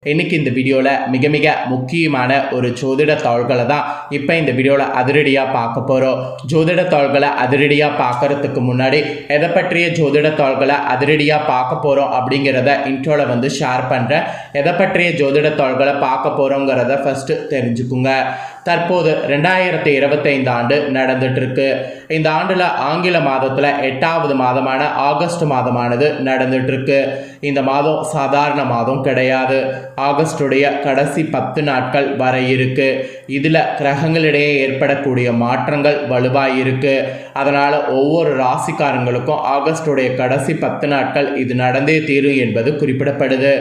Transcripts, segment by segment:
இன்னைக்கு இந்த வீடியோவில் மிக முக்கியமான ஒரு ஜோதிட தாள்களை தான் இப்போ இந்த வீடியோவில் அதிரடியாக பார்க்க போகிறோம். ஜோதிட தாள்களை அதிரடியாக பார்க்கறதுக்கு முன்னாடி எதை பற்றிய ஜோதிட தாள்களை அதிரடியாக பார்க்க போகிறோம் அப்படிங்கிறத இன்ட்ரோவில் ஷேர் பண்ணுறேன். எதை பற்றிய ஜோதிட தாள்களை பார்க்க போகிறோங்கிறத ஃபஸ்ட்டு தெரிஞ்சுக்குங்க. தற்போது 2025 ஆண்டு நடந்துட்டு இருக்கு. இந்த ஆண்டில் ஆங்கில மாதத்தில் 8வது மாதமான ஆகஸ்ட் மாதமானது நடந்துட்டு இருக்கு. இந்த மாதம் சாதாரண மாதம் கிடையாது. ஆகஸ்டுடைய கடைசி 10 நாட்கள் வரை இருக்கு. இதில் கிரகங்களிடையே ஏற்படக்கூடிய மாற்றங்கள் வலுவாக இருக்கு. அதனால் ஒவ்வொரு ராசிக்காரங்களுக்கும் ஆகஸ்டுடைய கடைசி 10 நாட்கள் இது நடந்தே தீரும் என்பது குறிப்பிடப்படுது.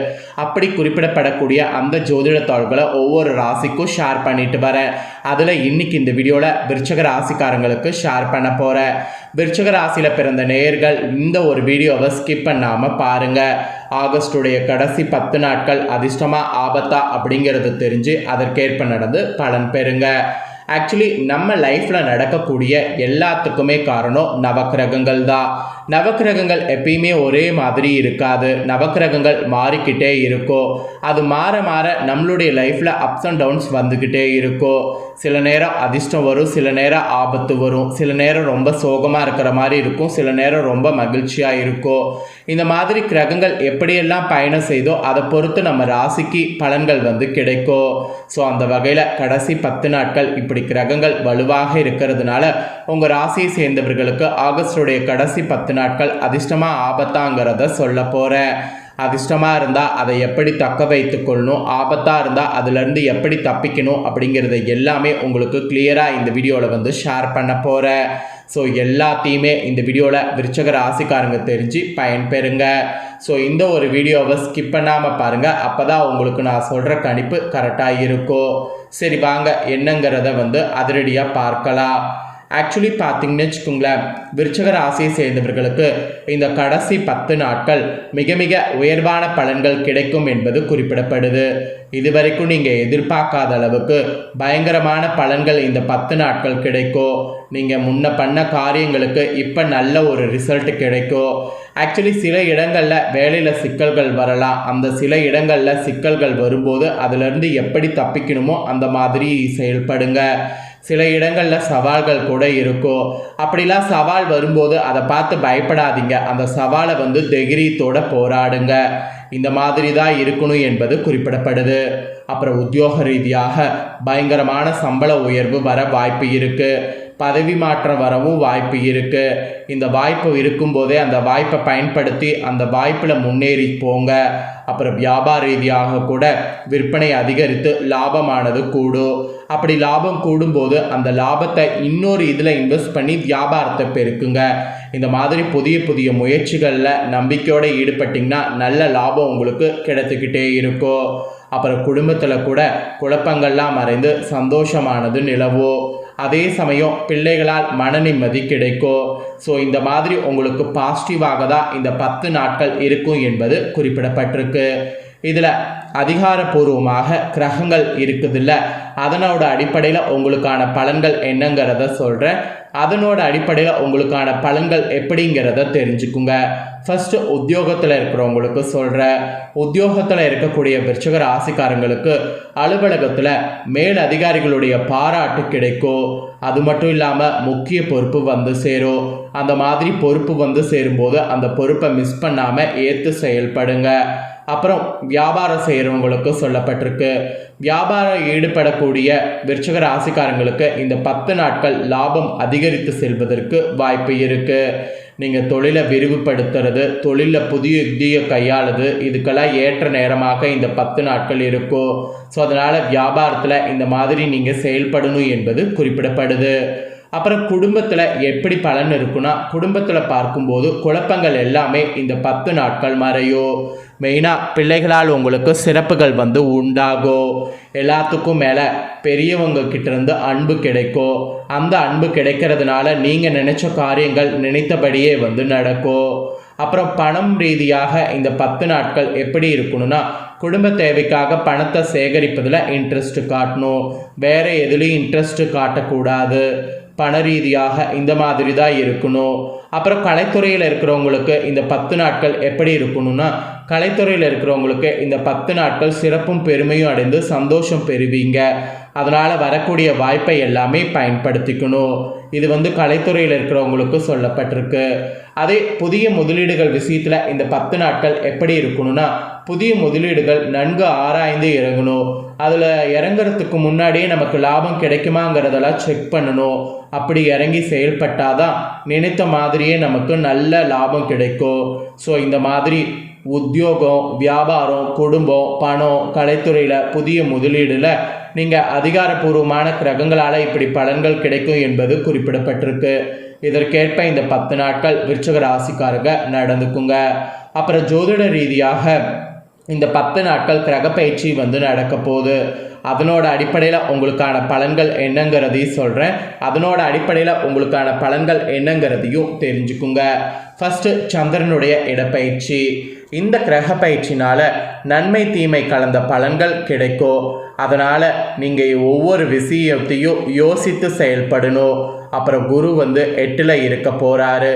அப்படி குறிப்பிடப்படக்கூடிய அந்த ஜோதிட தாள்களை ஒவ்வொரு ராசிக்கும் ஷேர் பண்ணிட்டு வரேன். அதில் இன்னைக்கு இந்த வீடியோவில் விருச்சிக ராசிக்காரங்களுக்கு ஷேர் பண்ண போகிறேன். விருச்சிக ராசியில் பிறந்த நேயர்கள் இந்த ஒரு வீடியோவை ஸ்கிப் பண்ணாமல் பாருங்கள். ஆகஸ்டுடைய கடைசி 10 நாட்கள் அதிர்ஷ்டமா ஆபத்தா அப்படிங்கிறது தெரிஞ்சு அதற்கேற்ப நடந்து பலன் பெறுங்க. ஆக்சுவலி நம்ம லைஃப்பில் நடக்கக்கூடிய எல்லாத்துக்குமே காரணம் நவக்கிரகங்கள் தான். நவக்கிரகங்கள் எப்பயுமே ஒரே மாதிரி இருக்காது. நவக்கிரகங்கள் மாறிக்கிட்டே இருக்கும். அது மாற மாற நம்மளுடைய லைஃப்பில் அப்ஸ் அண்ட் டவுன்ஸ் வந்துக்கிட்டே இருக்கும். சில நேரம் அதிர்ஷ்டம் வரும், சில நேரம் ஆபத்து வரும், சில நேரம் ரொம்ப சோகமாக இருக்கிற மாதிரி இருக்கும், சில நேரம் ரொம்ப மகிழ்ச்சியாக இருக்கும். இந்த மாதிரி கிரகங்கள் எப்படியெல்லாம் பயணம் செய்தோ அதை பொறுத்து நம்ம ராசிக்கு பலன்கள் கிடைக்கும். ஸோ அந்த வகையில் கடைசி 10 நாட்கள் இப்படி கிரகங்கள் வலுவாக இருக்கிறதுனால உங்கள் ராசியை சேர்ந்தவர்களுக்கு ஆகஸ்டுடைய கடைசி 10 நாட்கள் அதிர்ஷ்டமாக ஆபத்தாங்கிறத சொல்ல போகிறேன். அதிர்ஷ்டமாக இருந்தால் அதை எப்படி தக்க வைத்து கொள்ளணும், ஆபத்தாக இருந்தால் அதிலேருந்து எப்படி தப்பிக்கணும் அப்படிங்கிறத எல்லாமே உங்களுக்கு கிளியராக இந்த வீடியோவில் ஷேர் பண்ண போகிறேன். ஸோ எல்லாத்தையுமே இந்த வீடியோவில் விருச்சிக ராசிக்காரங்க தெரிஞ்சு பயன்பெறுங்க. ஸோ இந்த ஒரு வீடியோவை ஸ்கிப் பண்ணாமல் பாருங்கள். அப்போ தான் உங்களுக்கு நான் சொல்கிற கணிப்பு கரெக்டாக இருக்கும். சரி வாங்க என்னங்கிறத அதிரடியாக பார்க்கலாம். ஆக்சுவலி பார்த்தீங்கன்னு வச்சுக்கோங்களேன், விருச்சிக ராசியை சேர்ந்தவர்களுக்கு இந்த கடைசி 10 நாட்கள் மிக உயர்வான பலன்கள் கிடைக்கும் என்பது குறிப்பிடப்படுது. இதுவரைக்கும் நீங்கள் எதிர்பார்க்காத அளவுக்கு பயங்கரமான பலன்கள் இந்த 10 நாட்கள் கிடைக்கும். நீங்கள் முன்ன பண்ண காரியங்களுக்கு இப்போ நல்ல ஒரு ரிசல்ட் கிடைக்கும். ஆக்சுவலி சில இடங்களில் வேலையில் சிக்கல்கள் வரலாம். அந்த சில இடங்களில் சிக்கல்கள் வரும்போது அதிலிருந்து எப்படி தப்பிக்கணுமோ அந்த மாதிரி செயல்படுங்க. சில இடங்களில் சவால்கள் கூட இருக்கும். அப்படிலாம் சவால் வரும்போது அதை பார்த்து பயப்படாதீங்க. அந்த சவாலை தைரியத்தோடு போராடுங்க. இந்த மாதிரி தான் இருக்கணும் என்பது குறிப்பிடப்படுது. அப்புறம் உத்தியோக ரீதியாக பயங்கரமான சம்பள உயர்வு வர வாய்ப்பு இருக்குது. பதவி மாற்றம் வரவும் வாய்ப்பு இருக்குது. இந்த வாய்ப்பு இருக்கும்போதே அந்த வாய்ப்பை பயன்படுத்தி அந்த வாய்ப்பில் முன்னேறி போங்க. அப்புறம் வியாபார ரீதியாக கூட விற்பனை அதிகரித்து லாபமானது கூடும். அப்படி லாபம் கூடும்போது அந்த லாபத்தை இன்னொரு இதில் இன்வெஸ்ட் பண்ணி வியாபாரத்தை பெருக்குங்க. இந்த மாதிரி புதிய முயற்சிகளில் நம்பிக்கையோடு ஈடுபட்டிங்கன்னா நல்ல லாபம் உங்களுக்கு கிடைத்துக்கிட்டே இருக்கும். அப்புறம் குடும்பத்தில் கூட குழப்பங்கள்லாம் மறைந்து சந்தோஷமானது நிலவும். அதே சமயம் பிள்ளைகளால் மன நிம்மதி கிடைக்கும். ஸோ இந்த மாதிரி உங்களுக்கு பாசிட்டிவாக தான் இந்த 10 நாட்கள் இருக்கும் என்பது குறிப்பிடப்பட்டிருக்கு. இதில் அதிகாரப்பூர்வமாக கிரகங்கள் இருக்குதில்ல, அதனோட அடிப்படையில் உங்களுக்கான பலன்கள் என்னங்கிறத சொல்கிறேன். அதனோட அடிப்படையில் உங்களுக்கான பலன்கள் எப்படிங்கிறத தெரிஞ்சுக்குங்க. ஃபஸ்ட்டு உத்தியோகத்தில் இருக்கிறவங்களுக்கு சொல்கிறேன். உத்தியோகத்தில் இருக்கக்கூடிய விருச்சிக ராசிக்காரங்களுக்கு அலுவலகத்தில் மேல் அதிகாரிகளுடைய பாராட்டு கிடைக்கும். அது மட்டும் இல்லாமல் முக்கிய பொறுப்பு சேரும். அந்த மாதிரி பொறுப்பு சேரும்போது அந்த பொறுப்பை மிஸ் பண்ணாமல் ஏற்று செயல்படுங்க. அப்புறம் வியாபாரம் செய்கிறவங்களுக்கு சொல்லப்பட்டிருக்கு. வியாபாரம் ஈடுபடக்கூடிய விருச்சிக ராசிக்காரங்களுக்கு இந்த 10 நாட்கள் லாபம் அதிகரித்து செல்வதற்கு வாய்ப்பு இருக்குது. நீங்கள் தொழிலை விரிவுபடுத்துறது, தொழிலில் புதிய யுக்தியை கையாளுது, இதுக்கெல்லாம் ஏற்ற நேரமாக இந்த 10 நாட்கள் இருக்கும். ஸோ அதனால் வியாபாரத்தில் இந்த மாதிரி நீங்கள் செயல்படணும் என்பது குறிப்பிடப்படுது. அப்புறம் குடும்பத்தில் எப்படி பலன் இருக்குன்னா, குடும்பத்தில் பார்க்கும்போது குழப்பங்கள் எல்லாமே இந்த 10 நாட்கள் மறையும். மெயினாக பிள்ளைகளால் உங்களுக்கு சிறப்புகள் உண்டாகும். எல்லாத்துக்கும் மேலே பெரியவங்க கிட்டேருந்து அன்பு கிடைக்கும். அந்த அன்பு கிடைக்கிறதுனால நீங்கள் நினச்ச காரியங்கள் நினைத்தபடியே நடக்கும். அப்புறம் பணம் ரீதியாக இந்த 10 நாட்கள் எப்படி இருக்கணும்னா, குடும்ப தேவைக்காக பணத்தை சேகரிப்பதில் இன்ட்ரெஸ்ட் காட்டணும். வேறு எதுலேயும் இன்ட்ரெஸ்ட் காட்டக்கூடாது. பண ரீதியாக இந்த மாதிரி தான் இருக்கணும். அப்புறம் கலைத்துறையில் இருக்கிறவங்களுக்கு இந்த 10 நாட்கள் எப்படி இருக்கணும்னா, கலைத்துறையில் இருக்கிறவங்களுக்கு இந்த 10 நாட்கள் சிறப்பும் பெருமையும் அடைந்து சந்தோஷம் பெறுவீங்க. அதனால் வரக்கூடிய வாய்ப்பை எல்லாமே பயன்படுத்திக்கணும். இது கலைத்துறையில் இருக்கிறவங்களுக்கு சொல்லப்பட்டிருக்கு. அதே புதிய முதலீடுகள் விஷயத்தில் இந்த 10 நாட்கள் எப்படி இருக்கணும்னா, புதிய முதலீடுகள் நன்கு ஆராய்ந்து இறங்கணும். அதில் இறங்குறதுக்கு முன்னாடியே நமக்கு லாபம் கிடைக்குமாங்கிறதெல்லாம் செக் பண்ணணும். அப்படி இறங்கி செயல்பட்டாதான் நினைத்த மாதிரியே நமக்கு நல்ல லாபம் கிடைக்கும். ஸோ இந்த மாதிரி உத்தியோகம், வியாபாரம், குடும்பம், பணம், கலைத்துறையில் புதிய முதலீடில் நீங்கள் அதிகாரப்பூர்வமான கிரகங்களால் இப்படி பலன்கள் கிடைக்கும் என்பது குறிப்பிடப்பட்டிருக்கு. இதற்கேற்ப இந்த 10 நாட்கள் விருச்சிக ராசிக்காரங்க நடந்துக்குங்க. அப்புறம் ஜோதிட ரீதியாக இந்த 10 நாட்கள் கிரக பயிற்சி நடக்க போகுது. அதனோட அடிப்படையில் உங்களுக்கான பலன்கள் என்னங்கிறதையும் சொல்கிறேன். அதனோட அடிப்படையில் உங்களுக்கான பலன்கள் என்னங்கிறதையும் தெரிஞ்சுக்குங்க. ஃபஸ்ட்டு சந்திரனுடைய இடப்பயிற்சி. இந்த கிரக பயிற்சினால் நன்மை தீமை கலந்த பலன்கள் கிடைக்கும். அதனால் நீங்கள் ஒவ்வொரு விஷயத்தையும் யோசித்து செயல்படணும். அப்புறம் குரு 8ல் இருக்க போகிறாரு.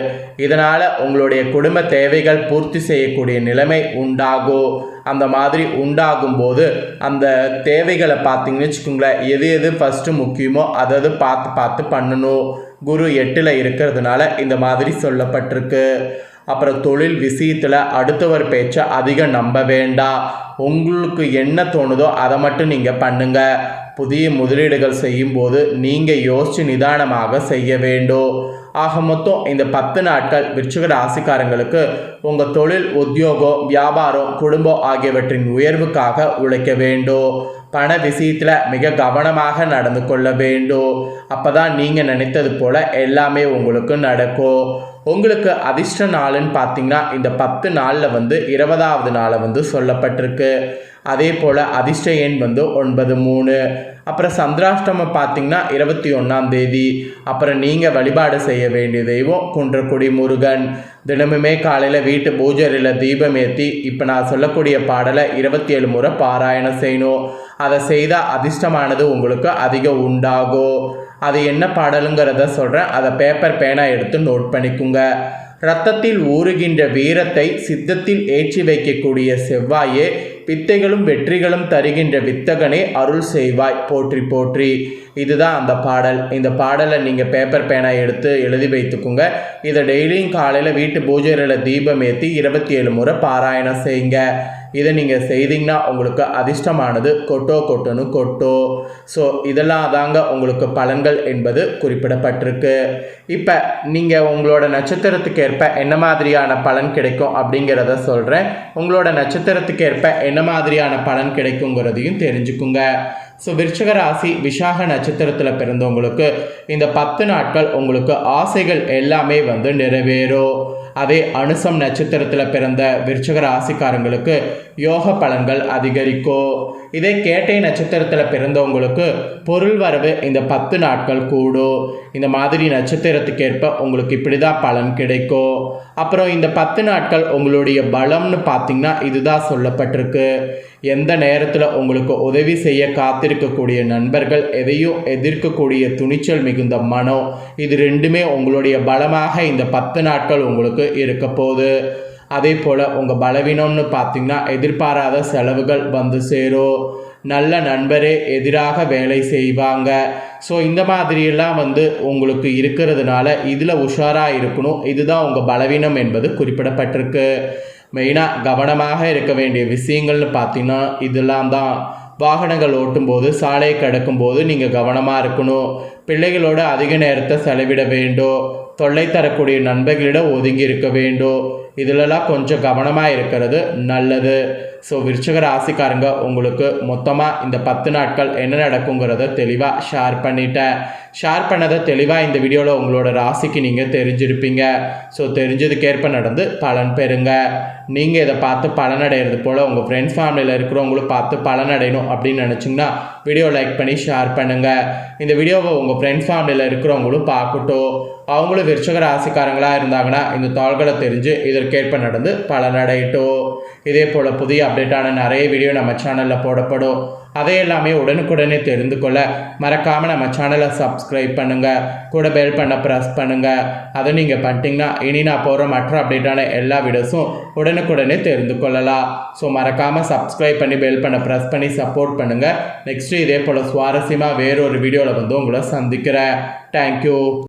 இதனால் உங்களுடைய குடும்ப தேவைகள் பூர்த்தி செய்யக்கூடிய நிலைமை உண்டாகும். அந்த மாதிரி உண்டாகும்போது அந்த தேவைகளை பார்த்தீங்கன்னு வச்சுக்கோங்களேன், எது எது ஃபஸ்ட்டு முக்கியமோ அதை பார்த்து பண்ணணும். குரு 8ல் இருக்கிறதுனால இந்த மாதிரி சொல்லப்பட்டிருக்கு. அப்புறம் தொழில் விஷயத்தில் அடுத்தவர் பேச்சை அதிகம் நம்ப வேண்டாம். உங்களுக்கு என்ன தோணுதோ அதை மட்டும் நீங்கள் பண்ணுங்கள். புதிய முதலீடுகள் செய்யும்போது நீங்கள் யோசித்து நிதானமாக செய்ய வேண்டும். ஆக மொத்தம் இந்த 10 நாட்கள் விருச்சிக ராசிக்காரங்களுக்கு உங்கள் தொழில், உத்தியோகம், வியாபாரம், குடும்பம் ஆகியவற்றின் உயர்வுக்காக உழைக்க வேண்டும். பண விஷயத்தில் மிக கவனமாக நடந்து கொள்ள வேண்டும். அப்போ தான் நீங்கள் நினைத்தது போல் எல்லாமே உங்களுக்கு நடக்கும். உங்களுக்கு அதிர்ஷ்ட நாளுன்னு பார்த்தீங்கன்னா இந்த 10 நாளில் 20வது நாளை சொல்லப்பட்டிருக்கு. அதே போல் அதிர்ஷ்ட எண் 93. அப்புறம் சந்திராஷ்டமம் பார்த்தீங்கன்னா 21ஆம் தேதி. அப்புறம் நீங்கள் வழிபாடு செய்ய வேண்டிய தெய்வம் குன்றக்குடி முருகன். தினமுமே காலையில் வீட்டு பூஜையில் தீபம் ஏற்றி இப்போ நான் சொல்லக்கூடிய பாடலை 27 முறை பாராயணம் செய்யணும். அதை செய்தால் அதிர்ஷ்டமானது உங்களுக்கு அதிகம் உண்டாகும். அது என்ன பாடலுங்கிறத சொல்கிறேன். அதை பேப்பர் பேனா எடுத்து நோட் பண்ணிக்குங்க. இரத்தத்தில் ஊறுகின்ற வீரத்தை சித்தத்தில் ஏற்றி வைக்கக்கூடிய செவ்வாயே, வித்தைகளும் வெற்றிகளும் தருகின்ற வித்தகனே அருள் செய்வாய் போற்றி போற்றி. இதுதான் அந்த பாடல். இந்த பாடலை நீங்கள் பேப்பர் பேனா எடுத்து எழுதி வைத்துக்குங்க. இதை டெய்லியும் காலையில் வீட்டு பூஜையில் தீபம் ஏற்றி 27 முறை பாராயணம் செய்யுங்க. இதை நீங்கள் செய்தீங்கன்னா உங்களுக்கு அதிர்ஷ்டமானது கொட்டோன்னு கொட்டோ. ஸோ இதெல்லாம் தாங்க உங்களுக்கு பலன்கள் என்பது குறிப்பிடப்பட்டிருக்கு. இப்போ நீங்கள் உங்களோட நட்சத்திரத்துக்கு ஏற்ப என்ன மாதிரியான பலன் கிடைக்கும் அப்படிங்கிறத சொல்கிறேன். உங்களோட நட்சத்திரத்துக்கு ஏற்ப என்ன மாதிரியான பலன் கிடைக்குங்கிறதையும் தெரிஞ்சுக்குங்க. ஸோ விருச்சிக ராசி விசாக நட்சத்திரத்தில் பிறந்தவங்களுக்கு இந்த 10 நாட்கள் உங்களுக்கு ஆசைகள் எல்லாமே நிறைவேறும். அதே அனுசம் நட்சத்திரத்தில் பிறந்த விருச்சிக ராசிக்காரங்களுக்கு யோக பலன்கள் அதிகரிக்கும். இதே கேட்டை நட்சத்திரத்தில் பிறந்தவங்களுக்கு பொருள் வரவு இந்த 10 நாட்கள் கூடும். இந்த மாதிரி நட்சத்திரத்துக்கு ஏற்ப உங்களுக்கு இப்படி தான் பலன் கிடைக்கும். அப்புறம் இந்த 10 நாட்கள் உங்களுடைய பலம்னு பார்த்தீங்கன்னா இதுதான் சொல்லப்பட்டிருக்கு. எந்த நேரத்தில் உங்களுக்கு உதவி செய்ய காத்திருக்கக்கூடிய நண்பர்கள், எதையும் எதிர்க்கக்கூடிய துணிச்சல் மிகுந்த மனம், இது ரெண்டுமே உங்களுடைய பலமாக இந்த 10 நாட்கள் உங்களுக்கு இருக்க போகுது. அதே போல் உங்கள் பலவீனம்னு பார்த்தீங்கன்னா எதிர்பாராத செலவுகள் சேரும். நல்ல நண்பரே எதிராக வேலை செய்வாங்க. ஸோ இந்த மாதிரியெல்லாம் உங்களுக்கு இருக்கிறதுனால இதில் உஷாராக இருக்கணும். இதுதான் உங்கள் பலவீனம் என்பது குறிப்பிடப்பட்டிருக்கு. மெயினாக கவனமாக இருக்க வேண்டிய விஷயங்கள்னு பார்த்தீங்கன்னா இதெல்லாம் தான். வாகனங்கள் ஓட்டும்போது, சாலையை கடக்கும்போது நீங்கள் கவனமாக இருக்கணும். பிள்ளைகளோட அதிக நேரத்தை செலவிட வேண்டும். தொல்லை தரக்கூடிய நண்பர்களிடம் ஒதுங்கி இருக்க வேண்டும். இதிலெல்லாம் கொஞ்சம் கவனமாக இருக்கிறது நல்லது. ஸோ விருச்சிக ராசிக்காரங்க உங்களுக்கு மொத்தமாக இந்த 10 நாட்கள் என்ன நடக்குங்கிறத தெளிவாக ஷேர் பண்ணதை தெளிவாக இந்த வீடியோவில் உங்களோட ராசிக்கு நீங்கள் தெரிஞ்சிருப்பீங்க. ஸோ தெரிஞ்சதுக்கேற்ப நடந்து பலன் பெறுங்க. நீங்கள் இதை பார்த்து பலனடைகிறது போல் உங்கள் ஃப்ரெண்ட்ஸ் ஃபேமிலியில் இருக்கிறவங்களும் பார்த்து பலனடையணும் அப்படின்னு நினச்சிங்கன்னா வீடியோ லைக் பண்ணி ஷேர் பண்ணுங்கள். இந்த வீடியோவை உங்கள் ஃப்ரெண்ட்ஸ் ஃபேமிலியில் இருக்கிறவங்களும் பார்க்கட்டும். அவங்களும் விருச்சிக ராசிக்காரங்களாக இருந்தாங்கன்னா இந்த தாள்களை தெரிஞ்சு இதற்கேற்ப நடந்து பலனடையட்டும். இதே போல் புதிய அப்டேட்டான நிறைய வீடியோ நம்ம சேனலில் போடப்படும். அதை எல்லாமே உடனுக்குடனே தெரிந்து கொள்ள மறக்காமல் நம்ம சேனலை சப்ஸ்கிரைப் பண்ணுங்கள், கூட பெல் பண்ண ப்ரெஸ் பண்ணுங்கள். அதை நீங்கள் பண்ணிட்டீங்கன்னா இனி நான் போகிற மற்ற அப்டேட்டான எல்லா வீடியோஸும் உடனுக்குடனே தெரிந்து கொள்ளலாம். ஸோ மறக்காமல் சப்ஸ்கிரைப் பண்ணி பெல் பண்ண ப்ரெஸ் பண்ணி சப்போர்ட் பண்ணுங்கள். நெக்ஸ்ட்டு இதே போல் சுவாரஸ்யமாக வேறொரு வீடியோவில் வந்து உங்களை சந்திக்கிறேன். தேங்க்யூ.